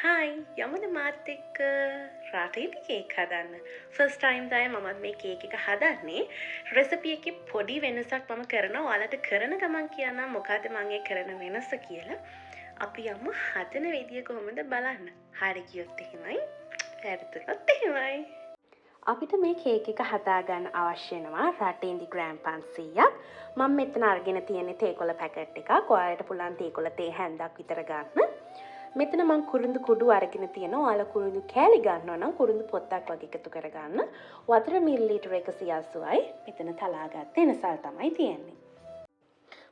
Hi, යමුද මාත් එක්ක රටේට cake හදන්න. ෆස්ට් ටයිම් තමයි මමත් මේ කේක් එක හදන්නේ. රෙසිපි එකේ පොඩි වෙනසක් මම කරනවා. ඔයාලට කරන ගමන් කියන්නම් මොකද්ද මම ඒ කරන වෙනස කියලා. අපි යමු හදන විදිය කොහොමද බලන්න. හරි ගියොත් එහෙමයි. වැරදුනොත් එහෙමයි. අපිට මේ කේක් එක හදාගන්න අවශ්‍ය වෙනවා රටින්දි ග්‍රෑම් 500ක්. මම මෙතන අරගෙන තියෙන්නේ තේකොළ පැකට් එකක්. ඔයාලට පුළුවන් තේකොළ තේ හැන්දක් විතර ගන්න. මෙතන මං කුරුඳු කුඩු අරගෙන තියෙනවා. ඔයාලා කුරුඳු කෑලි ගන්නවා නම් කුරුඳු පොත්තක් වගේ එකතු කරගන්න. වතුර මිලිලීටර් 180යි. මෙතන තලාගත්ත එනසල් තමයි තියෙන්නේ.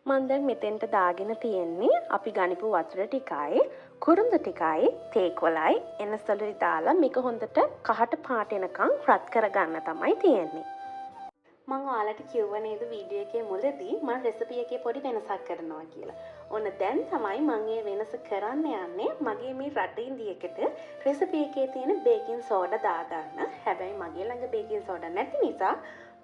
මම දැන් මෙතෙන්ට දාගෙන තියෙන්නේ අපි ගනිපු වතුර ටිකයි කුරුඳු ටිකයි තේකොළයි එනසලුයි දාලා මේක හොඳට කහට පාට එනකන් රත් කරගන්න තමයි තියෙන්නේ. මම ඔයාලට කිව්ව නේද වීඩියෝ එකේ මුලදී මම රෙසිපි එකේ පොඩි වෙනසක් කරනවා කියලා. ඔන්න දැන් තමයි මම මේ වෙනස කරන්න යන්නේ. මගේ මේ රටින්දි එකට රෙසිපි එකේ තියෙන බේකින් සෝඩා දාගන්න. හැබැයි මගේ ළඟ බේකින් සෝඩා නැති නිසා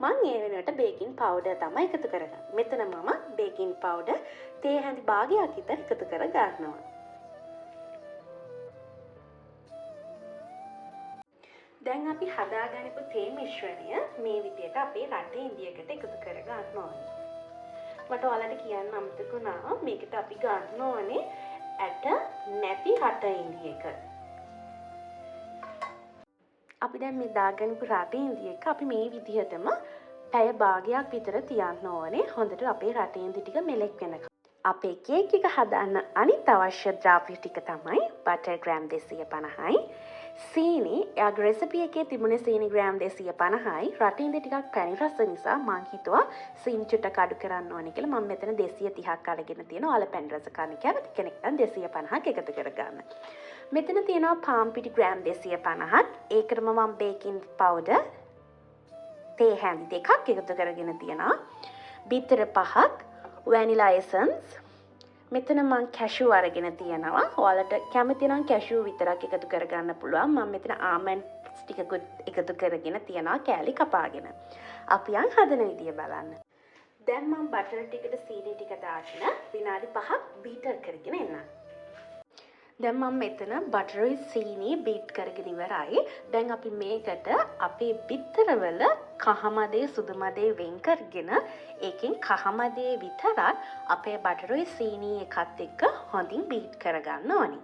මම ඒ වෙනුවට බේකින් පවුඩර් තමයි එකතු කරගන්නේ. මෙතන මම බේකින් පවුඩර් තේ හැඳි භාගයක් විතර එකතු කර ගන්නවා. දැන් අපි හදාගනිපු තේ මිශ්‍රණය මේ විදියට අපේ රටේ ඉන්දියකට එකතු කර ගන්න ඕනේ. මට ඔයාලට කියන්න අමතක වුණා මේකට අපි ගන්න ඕනේ ඇට නැති රට ඉන්දියක. අපි දැන් මේ දාගනිපු රටේ ඉන්දියක අපි මේ විදිහටම පැය භාගයක් විතර තියන්න ඕනේ. හොඳට අපේ රටේ ඉන්දි ටික මෙලෙක් වෙනකම්. අපේ කේක් එක හදාන්න අනිත් අවශ්‍ය ද්‍රව්‍ය ටික තමයි බටර් ග්‍රෑම් 250යි. සීනි යාගේ රෙසිපි එකේ තිබුණේ සීනි ග්‍රෑම් 250යි. රටින්දි ටිකක් පැණි රස නිසා මං හිතුවා සීනි චුට්ටක් අඩු කරන්න ඕනේ කියලා. මම මෙතන 230ක් අරගෙන තියෙනවා. ඔයාලා පැණි රස කන්න කැමති කෙනෙක් නම් 250ක් එකතු කරගන්න. මෙතන තියෙනවා පාන් පිටි ග්‍රෑම් 250ක්. ඒකටම මම බේකින් පවුඩර් තේ හැඳි දෙකක් එකතු කරගෙන තියෙනවා. බිත්තර 5ක්, වැනිලා එසන්ස්. මෙතන මම කැෂු අරගෙන තියෙනවා. ඔයාලට කැමති නම් කැෂු විතරක් එකතු කරගන්න පුළුවන්. මම මෙතන ආමන්ඩ්ස් ටිකකුත් එකතු කරගෙන තියෙනවා කෑලි කපාගෙන. අපි යන් හදන විදිය බලන්න. දැන් මම බටර් ටිකට සීනි ටික දාගෙන විනාඩි 5ක් බීටර් කරගෙන එන්නම්. දැන් මම මෙතන බටරුයි සීනි බීට් කරගෙන ඉවරයි. දැන් අපි මේකට අපේ බිත්තරවල කහමදේ සුදුමදේ වෙන් කරගෙන ඒකෙන් කහමදේ විතරක් අපේ බටරුයි සීනි එකත් එක්ක හොඳින් බීට් කරගන්න ඕනි.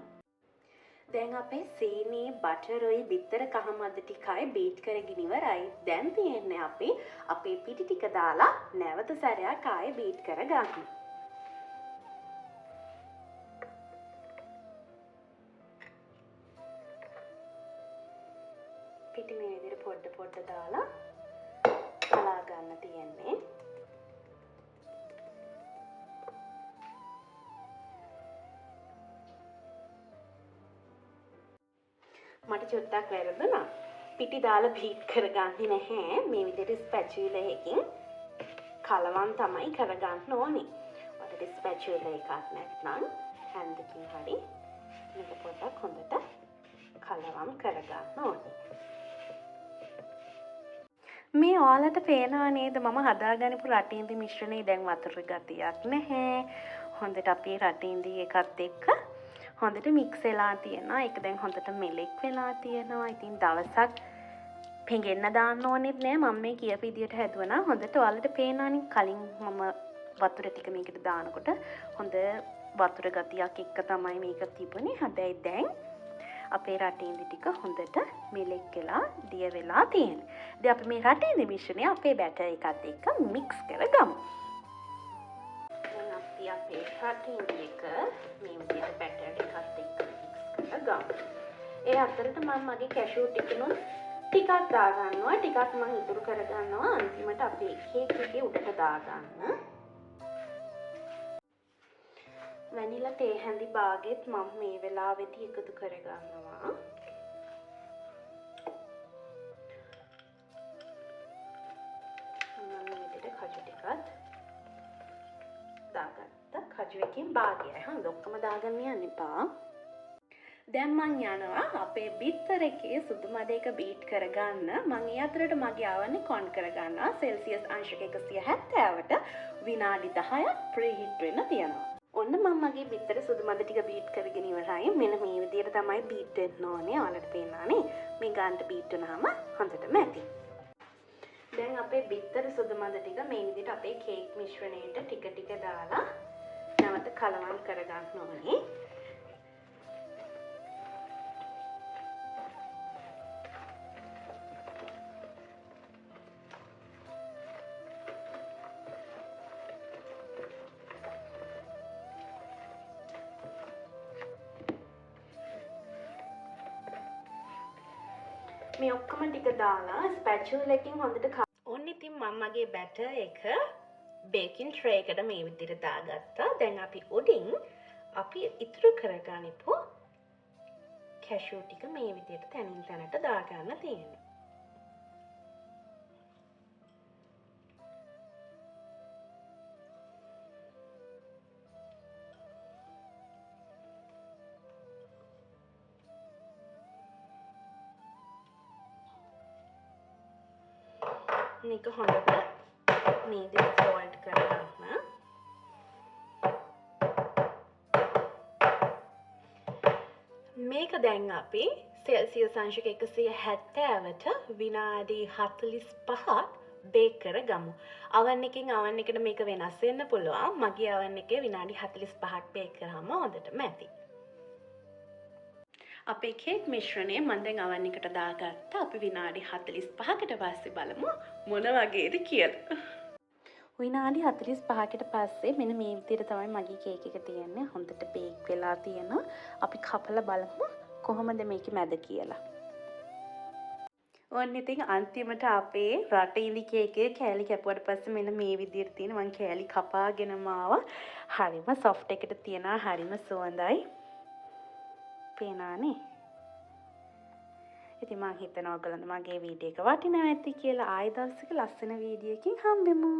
දැන් අපේ සීනි බටරුයි බිත්තර කහමද ටිකයි බීට් කරගෙන ඉවරයි. දැන් තියෙන්නේ අපි අපේ පිටි ටික දාලා නැවත සැරයක් ආයෙ බීට් කරගන්න. පිටි මේ විදිහට පොඩ දාලා කලා ගන්න තියෙන්නේ. මට චුට්ටක් වැරදුනා. පිටි දාලා බීට් කරගන්නේ නැහැ. මේ විදිහට ස්පැචුලා එකකින් කලවම් තමයි කරගන්න ඕනේ. ඔයාලට ස්පැචුලා එකක් නැත්නම් හැන්දකින් හරි මේක පොඩ්ඩක් හොඳට කලවම් කරගන්න ඕනේ. මේ ඔයාලට පේනවා නේද මම හදාගනිපු රටින්දි මිශ්‍රණේ දැන් වතුර ගතියක් නැහැ. හොඳට අපේ රටින්දි එකත් එක්ක හොඳට මික්ස් වෙලා තියෙනවා. ඒක දැන් හොඳට මෙලෙක් වෙලා තියෙනවා. ඉතින් දවසක් පෙඟෙන්න දාන්න ඕනෙත් නෑ. මම මේ කියපු විදියට හැදුවා නම් හොඳට ඔයාලට පේනවනේ කලින් මම වතුර ටික මේකට දානකොට හොඳ වතුර ගතියක් එක්ක තමයි මේක තිබුණේ. හැබැයි දැන් අපේ රටින්දි ටික හොඳට මෙලෙක් වෙලා දිය වෙලා තියෙනවා. දැන් අපි මේ රටින්දි මිශ්‍රණය අපේ බැටර් එකත් එක්ක මික්ස් කරගමු. දැන් අපි අපේ රටින්දි එක මේ විදිහට බැටර් එකත් එක්ක මික්ස් කරගමු. ඒ අතරට මම මගේ කැෂු ටිකනුත් ටිකක් දාගන්නවා. ටිකක් මම ඉතුරු කරගන්නවා අන්තිමට අපේ කේක් එකේ උඩට දාගන්න. වැනිලා තේ හැඳි භාගෙත් මම මේ වෙලාවේදී එකතු කරගන්නවා. මම මේ විදිහට කජු ටිකත් දාගත්තා. කජු එකකින් භාගයයි. හරිද? ඔක්කොම දාගන්න යන්න එපා. දැන් මං යනවා අපේ බිත්තර එකේ සුදු මදේක බීට් කරගන්න. මං ඒ අතරට මගේ ආවන්නේ කොන් කරගන්නවා. සෙල්සියස් අංශක 170ට විනාඩි 10ක් ප්‍රීහීට් වෙන්න තියනවා. ඔන්න මම මගේ බිත්තර සුදු මද ටික බීට් කරගෙන ඉවරයි. මෙන්න මේ විදිහට තමයි බීට් වෙන්න ඕනේ. ඔයාලට පේනවානේ. මේ ගානට බීට් වුණාම හොඳටම ඇති. දැන් අපේ බිත්තර සුදු මද ටික මේ විදිහට අපේ කේක් මිශ්‍රණයට ටික ටික දාලා නැවත කලවම් කරගන්න ඕනේ. මේ ඔක්කොම ටික දාලා ස්පැචුල එකකින් හොඳට ඔන්න ඉතින් මම මගේ බැටර් එක බේකින් ට්‍රේ එකට මේ විදිහට දාගත්තා. දැන් අපි උඩින් අපි ඉතුරු කරගනිපු කැෂු ටික මේ විදිහට තනින් තනට දාගන්න තියෙනවා. මේක හොඳට මේ විදිහට ෆෝල්ඩ් කරගන්න. මේක දැන් අපි සෙල්සියස් අංශක 170ට විනාඩි 45ක් බේක් කරගමු. oven එකෙන් oven එකට මේක වෙනස් වෙන්න පුළුවන්. මගේ oven එකේ විනාඩි 45ක් බේක් කරාම හොඳටම ඇති. අපේ කේක් මිශ්‍රණය මම දැන් oven එකට දාගත්තා. අපි විනාඩි 45කට පස්සේ බලමු මොන වගේද කියලා. විනාඩි 45කට පස්සේ මෙන්න මේ විදිහට තමයි මගේ කේක් එක තියෙන්නේ. හොඳට බේක් වෙලා තියෙනවා. අපි කපලා බලමු කොහොමද මේකේ මැද කියලා. ඔන්න ඉතින් අන්තිමට අපේ රටඉලි කේකේ කෑලි කැපුවට පස්සේ මෙන්න මේ විදිහට තියෙන මං කෑලි කපාගෙනම ආවා. හරිම සොෆ්ට් එකට තියෙනවා. හරිම සුවඳයි. පේනවානේ. ඉතින් මං හිතනවා ඔයගලන්ට මගේ වීඩියෝ එක වටිනවා ඇති කියලා. ආයෙ දවසක ලස්සන වීඩියෝ එකකින් හම්බෙමු.